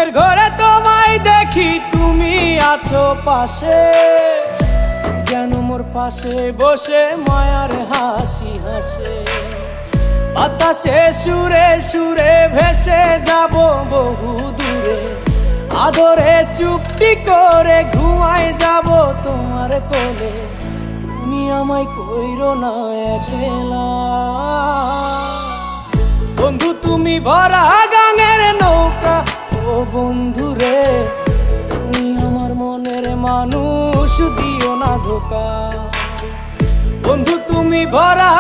ঘুমের ঘরে তোমায় দেখি, তুমি আছো পাশে, যেন মোর পাশে বসে মায়ার হাসি হাসে। বাতাসে সুরে সুরে ভেসে যাব বহু দূরে, আদরে চুপটি করে ঘুমায় যাব তোমার কোলে। তুমি আমায় কইরো না একলা বন্ধু, তুমি ভরা গাঙের নৌকা। ও বন্ধু রে, তুমি আমার মনের মানুষ, দিও না ধোকা। বন্ধু তুমি ভরা